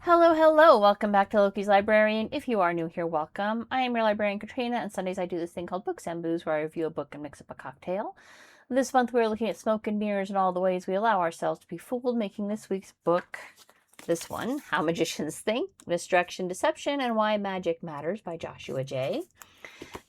Hello, hello. Welcome back to Loki's Librarian. If you are new here, welcome. I am your librarian, Katrina, and Sundays I do this thing called Books and Booze, where I review a book and mix up a cocktail. This month we're looking at smoke and mirrors and all the ways we allow ourselves to be fooled, making this week's book this one, How Magicians Think, Misdirection, Deception, and Why Magic Matters by Joshua J.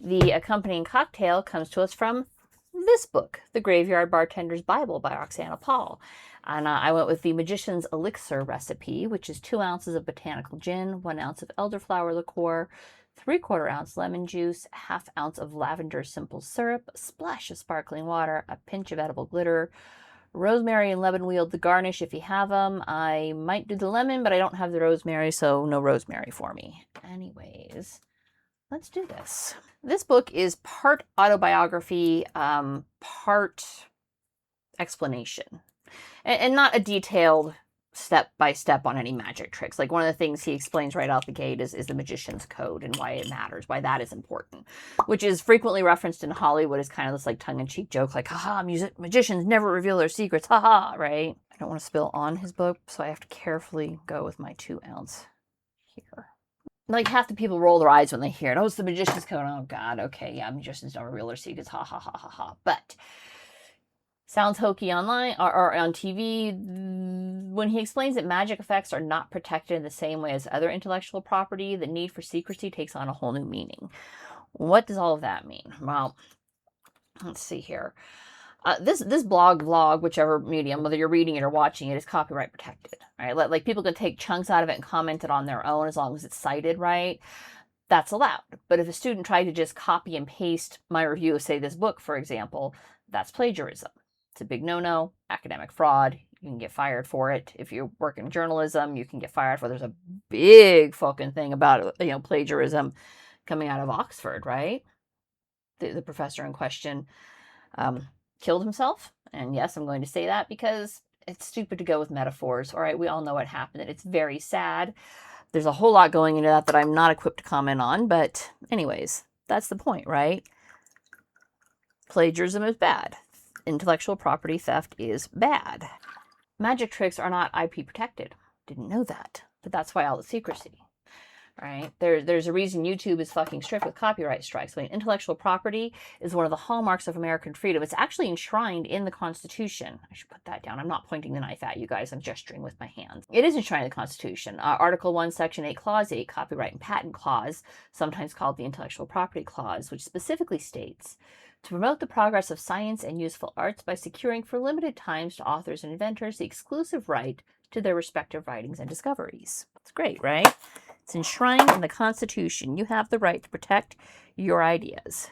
The accompanying cocktail comes to us from this book, The Graveyard Bartender's Bible by Roxana Paul. And I went with the Magician's Elixer recipe, which is 2 ounces of Botanical Gin, 1 ounce of Elderflower Liqueur, 3/4 ounce lemon juice, 1/2 ounce of Lavender simple syrup, a splash of sparkling water, a pinch of edible glitter, rosemary and lemon wheeled the garnish if you have them. I might do the lemon, but I don't have the rosemary, so no rosemary for me. Anyways, let's do this. This book is part autobiography, part explanation. And not a detailed step-by-step on any magic tricks. Like, one of the things he explains right out the gate is the magician's code and why it matters, why that is important, which is frequently referenced in Hollywood as kind of this like tongue-in-cheek joke, like, haha, magicians never reveal their secrets, haha, right? I don't want to spill on his book, so I have to carefully go with my 2 ounce here. Like, half the people roll their eyes when they hear it. Oh, it's the magician's code. Oh, God, okay, yeah, magicians don't reveal their secrets, ha, ha, ha, ha, ha. But sounds hokey online or on TV. When he explains that magic effects are not protected in the same way as other intellectual property, the need for secrecy takes on a whole new meaning. What does all of that mean? Well, let's see here. This blog, vlog, whichever medium, whether you're reading it or watching it, is copyright protected. Right? Like, people can take chunks out of it and comment it on their own as long as it's cited right. That's allowed. But if a student tried to just copy and paste my review of, say, this book, for example, that's plagiarism. It's a big no-no, academic fraud. You can get fired for it. If you work in journalism, you can get fired for it. There's a big fucking thing about, plagiarism coming out of Oxford, right? The professor in question killed himself. And yes, I'm going to say that because it's stupid to go with metaphors. All right, we all know what happened. It's very sad. There's a whole lot going into that I'm not equipped to comment on. But anyways, that's the point, right? Plagiarism is bad. Intellectual property theft is bad. Magic tricks are not IP protected. Didn't know that. But that's why all the secrecy. Right? There's a reason YouTube is fucking strict with copyright strikes. I mean, intellectual property is one of the hallmarks of American freedom. It's actually enshrined in the Constitution. I should put that down. I'm not pointing the knife at you guys. I'm gesturing with my hands. It is enshrined in the Constitution. Article 1, Section 8, Clause 8, Copyright and Patent Clause, sometimes called the Intellectual Property Clause, which specifically states, to promote the progress of science and useful arts by securing for limited times to authors and inventors the exclusive right to their respective writings and discoveries. It's great, right? It's enshrined in the Constitution. You have the right to protect your ideas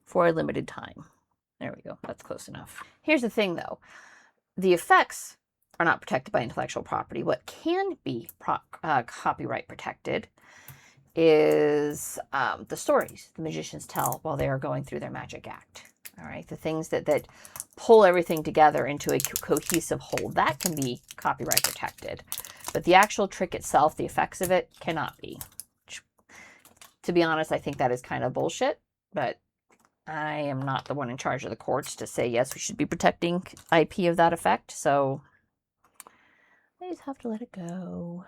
for a limited time. There we go. That's close enough. Here's the thing, though. The effects are not protected by intellectual property. What can be copyright protected is the stories the magicians tell while they are going through their magic act. All right, the things that pull everything together into a cohesive whole, that can be copyright protected. But the actual trick itself, the effects of it, cannot be. To be honest, I think that is kind of bullshit, but I am not the one in charge of the courts to say, yes, we should be protecting IP of that effect, so I just have to let it go.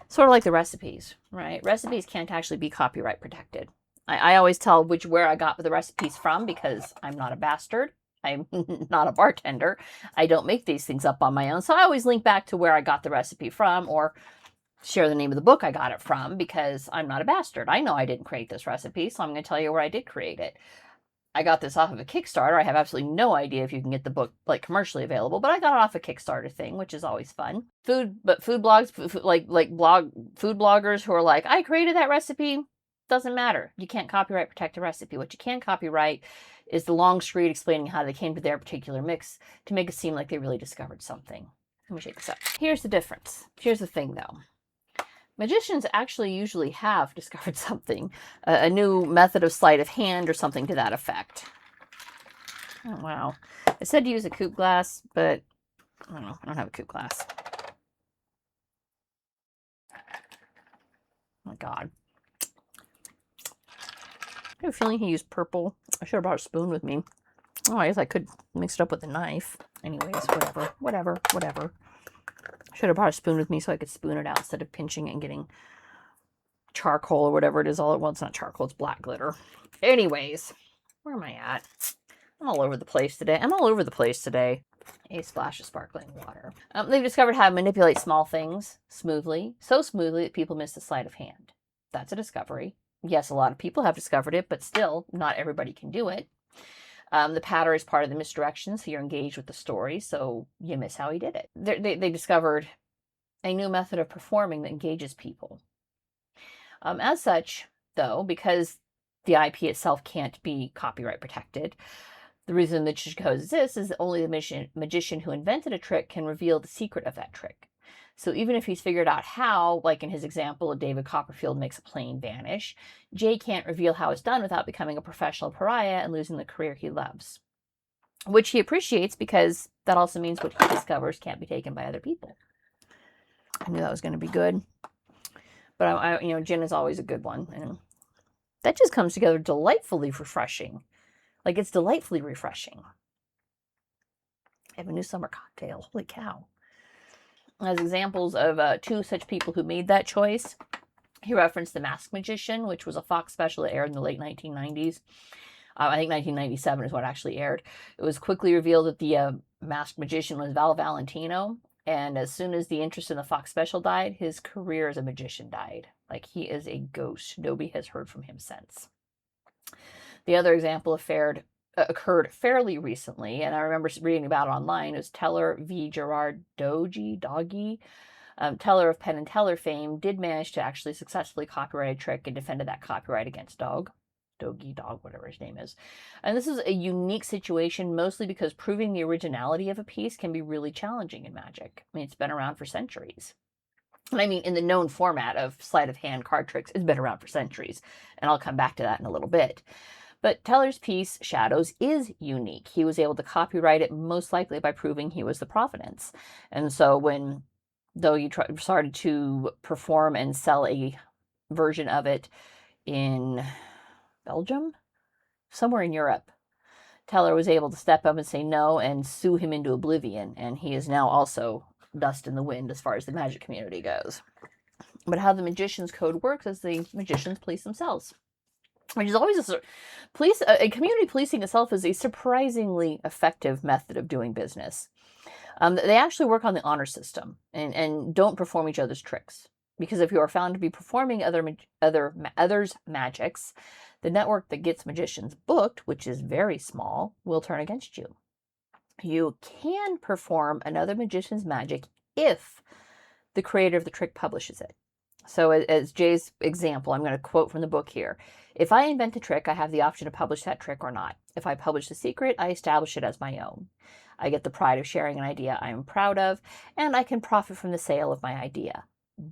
Sort of like the recipes, right? Recipes can't actually be copyright protected. I always tell where I got the recipes from because I'm not a bastard. I'm not a bartender. I don't make these things up on my own. So I always link back to where I got the recipe from or share the name of the book I got it from because I'm not a bastard. I know I didn't create this recipe, so I'm going to tell you where I did create it. I got this off of a Kickstarter. I have absolutely no idea if you can get the book like commercially available, but I got it off a Kickstarter thing, which is always fun. Food blogs, food bloggers who are like, I created that recipe. Doesn't matter. You can't copyright protect a recipe. What you can copyright is the long screed explaining how they came to their particular mix to make it seem like they really discovered something. Let me shake this up. Here's the difference. Here's the thing, though. Magicians actually usually have discovered something, a new method of sleight of hand or something to that effect. Oh, wow. I said to use a coupe glass, but I don't know. I don't have a coupe glass. Oh, my God. I have a feeling he used purple. I should have brought a spoon with me. Oh, I guess I could mix it up with a knife. Anyways, whatever. Should have brought a spoon with me so I could spoon it out instead of pinching it and getting charcoal or whatever it is all at once. Well, it's not charcoal, it's black glitter. Anyways, where am I at? I'm all over the place today. A splash of sparkling water. They've discovered how to manipulate small things smoothly, so smoothly that people miss the sleight of hand. That's a discovery. Yes, a lot of people have discovered it, but still, not everybody can do it. The patter is part of the misdirection, so you're engaged with the story, so you miss how he did it. They discovered a new method of performing that engages people. As such, though, because the IP itself can't be copyright protected, the reason the magician code exists is that only the magician who invented a trick can reveal the secret of that trick. So even if he's figured out how, like in his example of David Copperfield makes a plane vanish, Jay can't reveal how it's done without becoming a professional pariah and losing the career he loves. Which he appreciates because that also means what he discovers can't be taken by other people. I knew that was going to be good. But, gin is always a good one. And that just comes together delightfully refreshing. Like, it's delightfully refreshing. I have a new summer cocktail. Holy cow. As examples of two such people who made that choice, he referenced The Masked Magician, which was a Fox special that aired in the late 1990s. I think 1997 is what actually aired. It was quickly revealed that the Masked Magician was Val Valentino. And as soon as the interest in the Fox special died, his career as a magician died. Like, he is a ghost. Nobody has heard from him since. The other example occurred fairly recently, and I remember reading about it online. It was Teller v. Gerard Doggy. Teller of Penn and Teller fame did manage to actually successfully copyright a trick and defended that copyright against Dog, whatever his name is. And this is a unique situation, mostly because proving the originality of a piece can be really challenging in magic. I mean, it's been around for centuries. And I mean, in the known format of sleight of hand card tricks, it's been around for centuries. And I'll come back to that in a little bit. But Teller's piece, Shadows, is unique. He was able to copyright it most likely by proving he was the Providence. And so though you started to perform and sell a version of it in Belgium, somewhere in Europe, Teller was able to step up and say no and sue him into oblivion. And he is now also dust in the wind as far as the magic community goes. But how the Magician's Code works is the magicians police themselves. Which is always a community policing itself is a surprisingly effective method of doing business. They actually work on the honor system and don't perform each other's tricks. Because if you are found to be performing others' magics, the network that gets magicians booked, which is very small, will turn against you. You can perform another magician's magic if the creator of the trick publishes it. So as Jay's example, I'm going to quote from the book here. If I invent a trick, I have the option to publish that trick or not. If I publish the secret, I establish it as my own. I get the pride of sharing an idea I am proud of, and I can profit from the sale of my idea.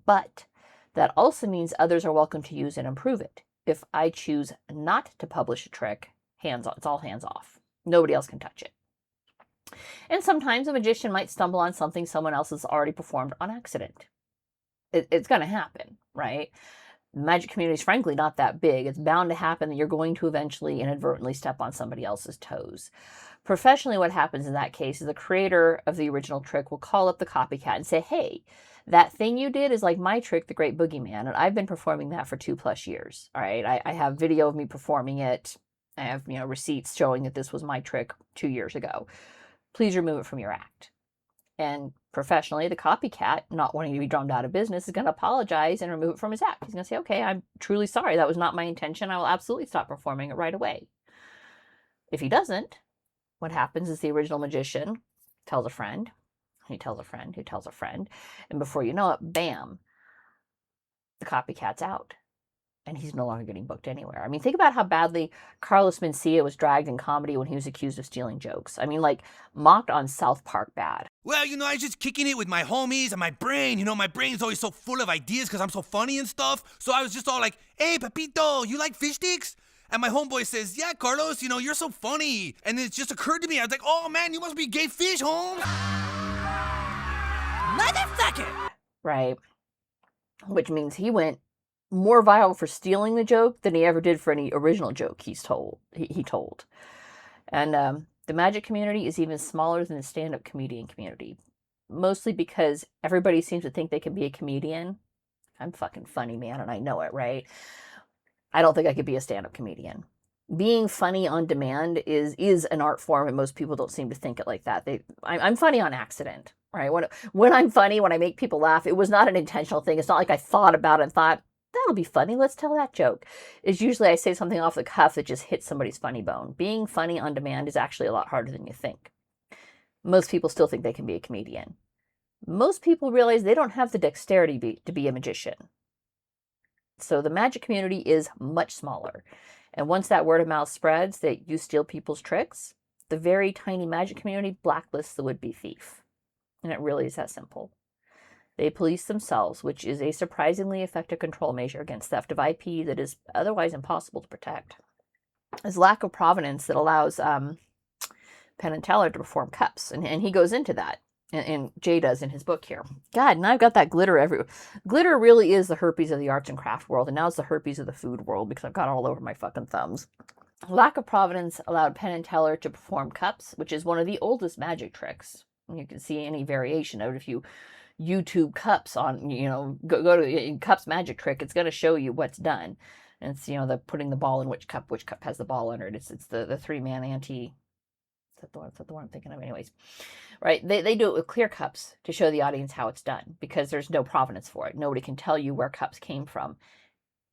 But that also means others are welcome to use and improve it. If I choose not to publish a trick, it's all hands off. Nobody else can touch it. And sometimes a magician might stumble on something someone else has already performed on accident. It's going to happen, right? The magic community is frankly not that big. It's bound to happen that you're going to eventually inadvertently step on somebody else's toes. Professionally, what happens in that case is the creator of the original trick will call up the copycat and say, hey, that thing you did is like my trick, the Great Boogeyman, and I've been performing that for 2+ years. All right, I have video of me performing it. I have receipts showing that this was my trick 2 years ago. Please remove it from your act. And professionally, the copycat, not wanting to be drummed out of business, is going to apologize and remove it from his act. He's going to say, okay, I'm truly sorry. That was not my intention. I will absolutely stop performing it right away. If he doesn't, what happens is the original magician tells a friend, he tells a friend, who tells a friend, and before you know it, bam, the copycat's out. And he's no longer getting booked anywhere. I mean, think about how badly Carlos Mencia was dragged in comedy when he was accused of stealing jokes. I mean, like, mocked on South Park bad. Well, I was just kicking it with my homies and my brain. My brain's always so full of ideas because I'm so funny and stuff. So I was just all like, hey, Pepito, you like fish sticks? And my homeboy says, yeah, Carlos, you're so funny. And it just occurred to me. I was like, oh, man, you must be gay fish, Holmes. Motherfucker. Right. Which means he went more viral for stealing the joke than he ever did for any original joke he told. And the magic community is even smaller than the stand-up comedian community. mostly because everybody seems to think they can be a comedian. I'm fucking funny, man, and I know it, right? I don't think I could be a stand-up comedian. Being funny on demand is an art form, and most people don't seem to think it like that. I'm funny on accident, right? When I'm funny, when I make people laugh, it was not an intentional thing. It's not like I thought about it and thought, that'll be funny, let's tell that joke. It's usually I say something off the cuff that just hits somebody's funny bone. Being funny on demand is actually a lot harder than you think. Most people still think they can be a comedian. Most people realize they don't have the dexterity to be a magician. So the magic community is much smaller. And once that word of mouth spreads that you steal people's tricks, the very tiny magic community blacklists the would-be thief. And it really is that simple. They police themselves, which is a surprisingly effective control measure against theft of IP that is otherwise impossible to protect. There's lack of provenance that allows Penn and Teller to perform cups, and he goes into that. And Jay does in his book here. God, now I've got that glitter everywhere. Glitter really is the herpes of the arts and craft world, and now it's the herpes of the food world because I've got it all over my fucking thumbs. Lack of provenance allowed Penn and Teller to perform cups, which is one of the oldest magic tricks. You can see any variation of it if you YouTube cups on, go to cups magic trick. It's going to show you what's done. And it's, the putting the ball in which cup has the ball under it. It's the 3-man ante. That's the one I'm thinking of anyways. Right? They do it with clear cups to show the audience how it's done because there's no provenance for it. Nobody can tell you where cups came from.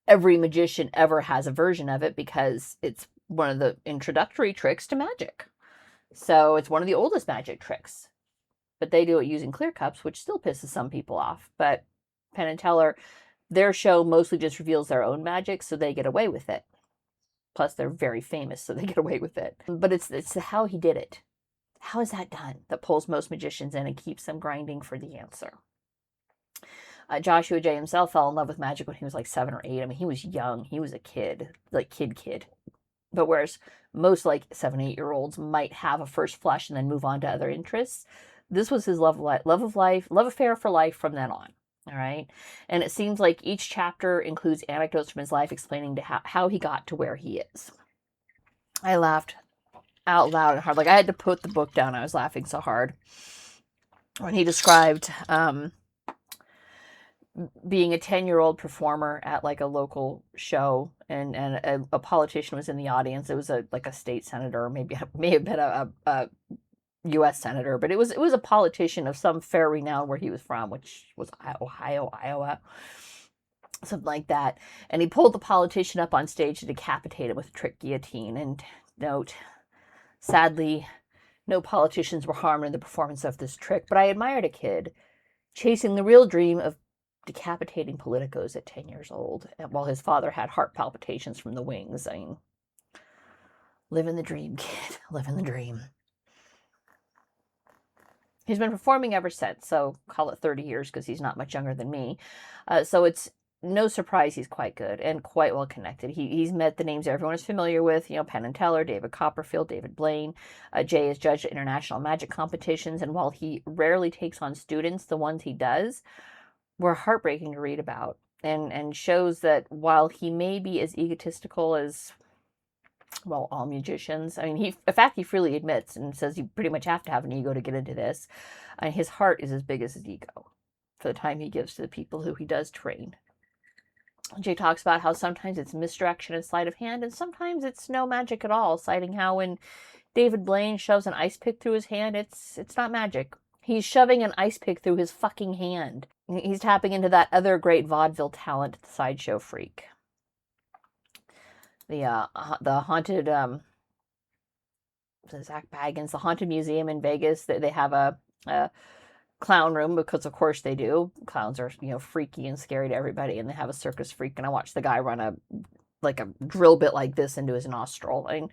Every magician ever has a version of it because it's one of the introductory tricks to magic. So it's one of the oldest magic tricks. But they do it using clear cups, which still pisses some people off. But Penn and Teller, their show mostly just reveals their own magic, so they get away with it. Plus, they're very famous, so they get away with it. But it's how he did it. How is that done? That pulls most magicians in and keeps them grinding for the answer. Joshua Jay himself fell in love with magic when he was like 7 or 8. I mean, he was young. He was a kid, like kid. But whereas most like 7, 8-year-olds might have a first flush and then move on to other interests, this was his love affair for life from then on. All right. And it seems like each chapter includes anecdotes from his life explaining to how he got to where he is. I laughed out loud and hard. Like I had to put the book down. I was laughing so hard when he described being a 10-year-old performer at like a local show and a politician was in the audience. It was a state senator, or may have been a U.S. senator, but it was a politician of some fair renown where he was from, which was Ohio, Iowa, something like that. And he pulled the politician up on stage to decapitate him with a trick guillotine. And note, sadly, no politicians were harmed in the performance of this trick, but I admired a kid chasing the real dream of decapitating politicos at 10 years old, while his father had heart palpitations from the wings. I mean, living the dream, kid, living the dream. He's been performing ever since, so call it 30 years because he's not much younger than me. So it's no surprise he's quite good and quite well connected. He's met the names everyone is familiar with, Penn and Teller, David Copperfield, David Blaine. Jay is judged at international magic competitions, and while he rarely takes on students, the ones he does were heartbreaking to read about and shows that while he may be as egotistical as, well, all magicians. I mean, he freely admits and says you pretty much have to have an ego to get into this. His heart is as big as his ego for the time he gives to the people who he does train. Jay talks about how sometimes it's misdirection and sleight of hand, and sometimes it's no magic at all, citing how when David Blaine shoves an ice pick through his hand, it's not magic. He's shoving an ice pick through his fucking hand. He's tapping into that other great vaudeville talent, the sideshow freak. The haunted Zach Baggins, the haunted museum in Vegas. They have a clown room because of course they do. Clowns are freaky and scary to everybody, and they have a circus freak. And I watched the guy run a drill bit like this into his nostril. I mean,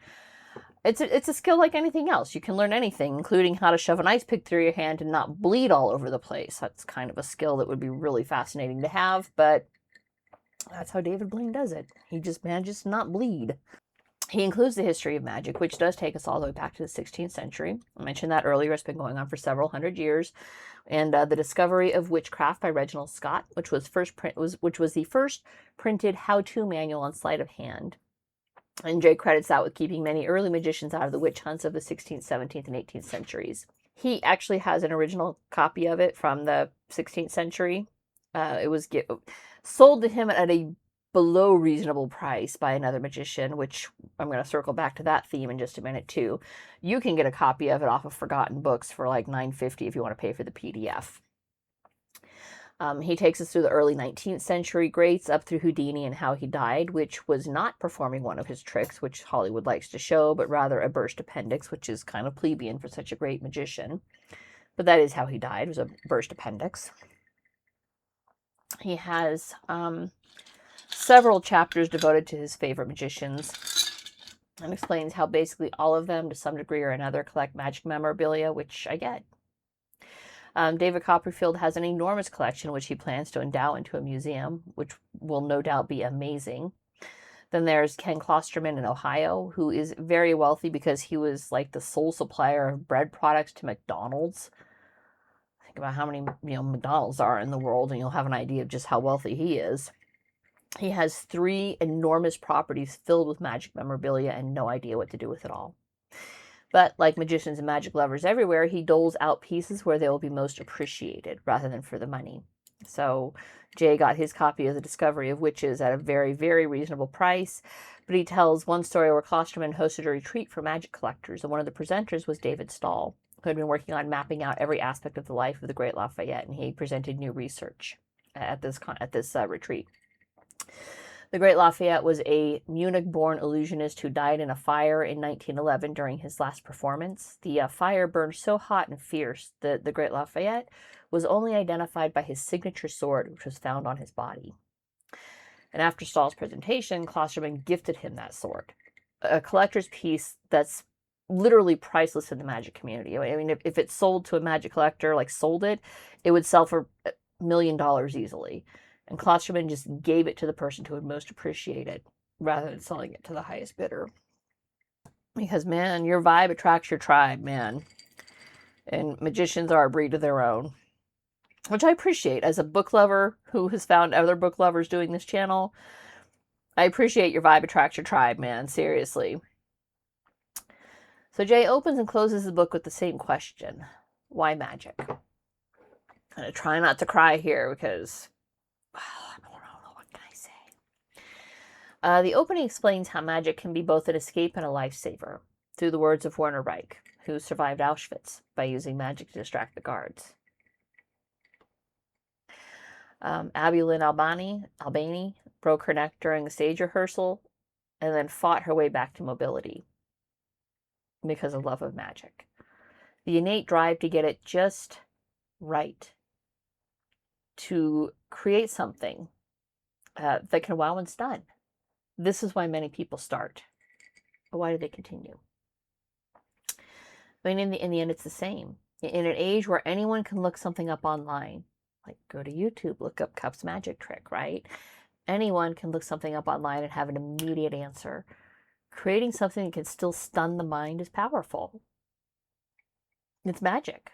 it's a skill like anything else. You can learn anything, including how to shove an ice pick through your hand and not bleed all over the place. That's kind of a skill that would be really fascinating to have, but that's how David Blaine does it. He just manages to not bleed. He includes the history of magic, which does take us all the way back to the 16th century. I mentioned that earlier. It's been going on for several hundred years. And the discovery of witchcraft by Reginald Scott, which was the first printed how-to manual on sleight of hand. And Jay credits that with keeping many early magicians out of the witch hunts of the 16th, 17th, and 18th centuries. He actually has an original copy of it from the 16th century. It was sold to him at a below reasonable price by another magician, which I'm going to circle back to that theme in just a minute too. You can get a copy of it off of Forgotten Books for like $9.50 if you want to pay for the PDF. He takes us through the early 19th century greats up through Houdini and how he died, which was not performing one of his tricks, which Hollywood likes to show, but rather a burst appendix, which is kind of plebeian for such a great magician. But that is how he died, was a burst appendix. He has several chapters devoted to his favorite magicians and explains how basically all of them, to some degree or another, collect magic memorabilia, which I get. David Copperfield has an enormous collection which he plans to endow into a museum, which will no doubt be amazing. Then there's Ken Klosterman in Ohio, who is very wealthy because he was like the sole supplier of bread products to McDonald's. Think about how many McDonald's are in the world, and you'll have an idea of just how wealthy he is. He has 3 enormous properties filled with magic memorabilia and no idea what to do with it all. But like magicians and magic lovers everywhere, he doles out pieces where they will be most appreciated rather than for the money. So Jay got his copy of The Discovery of Witches at a very, very reasonable price. But he tells one story where Klosterman hosted a retreat for magic collectors, and one of the presenters was David Stahl, who had been working on mapping out every aspect of the life of the great Lafayette, and he presented new research at this retreat. The great Lafayette was a Munich-born illusionist who died in a fire in 1911 during his last performance. The fire burned so hot and fierce that the great Lafayette was only identified by his signature sword, which was found on his body. And after Stahl's presentation, Klosterman gifted him that sword, a collector's piece that's literally priceless in the magic community. I mean, if it's sold to a magic collector, like sold it, it would sell for $1 million easily. And Klosterman just gave it to the person who would most appreciate it, rather than selling it to the highest bidder. Because, man, your vibe attracts your tribe, man. And magicians are a breed of their own. Which I appreciate. As a book lover who has found other book lovers doing this channel, I appreciate your vibe attracts your tribe, man. Seriously. So Jay opens and closes the book with the same question. Why magic? I'm going to try not to cry here because... I don't know, what can I say? The opening explains how magic can be both an escape and a lifesaver, through the words of Werner Reich, who survived Auschwitz by using magic to distract the guards. Abulin Albani broke her neck during a stage rehearsal and then fought her way back to mobility because of love of magic. The innate drive to get it just right, to create something that can wow and stun. This is why many people start. But why do they continue? I mean, in the end, it's the same. In an age where anyone can look something up online, like go to YouTube, look up Cup's magic trick, right? Anyone can look something up online and have an immediate answer. Creating something that can still stun the mind is powerful. It's magic.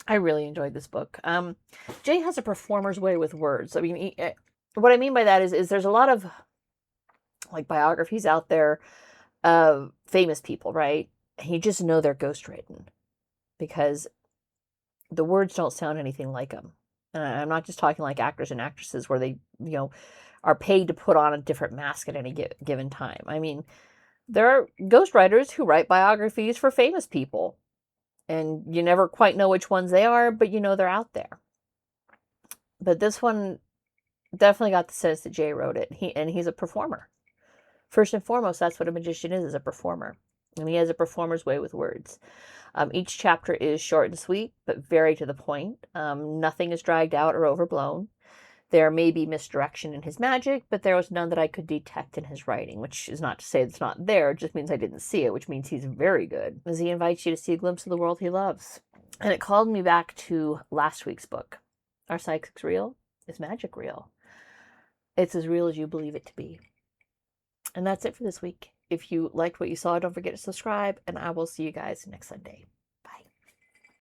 I really enjoyed this book. Jay has a performer's way with words. I mean, what I mean by that is there's a lot of like biographies out there of famous people, right? And you just know they're ghostwritten because the words don't sound anything like them. And I'm not just talking like actors and actresses where they, are paid to put on a different mask at any given time. I mean, there are ghostwriters who write biographies for famous people. And you never quite know which ones they are, but you know they're out there. But this one definitely got the sense that Jay wrote it. He's a performer. First and foremost, that's what a magician is a performer. And he has a performer's way with words. Each chapter is short and sweet, but very to the point. Nothing is dragged out or overblown. There may be misdirection in his magic, but there was none that I could detect in his writing, which is not to say it's not there. It just means I didn't see it, which means he's very good, as he invites you to see a glimpse of the world he loves. And it called me back to last week's book. Are psychics real? Is magic real? It's as real as you believe it to be. And that's it for this week. If you liked what you saw, don't forget to subscribe, and I will see you guys next Sunday.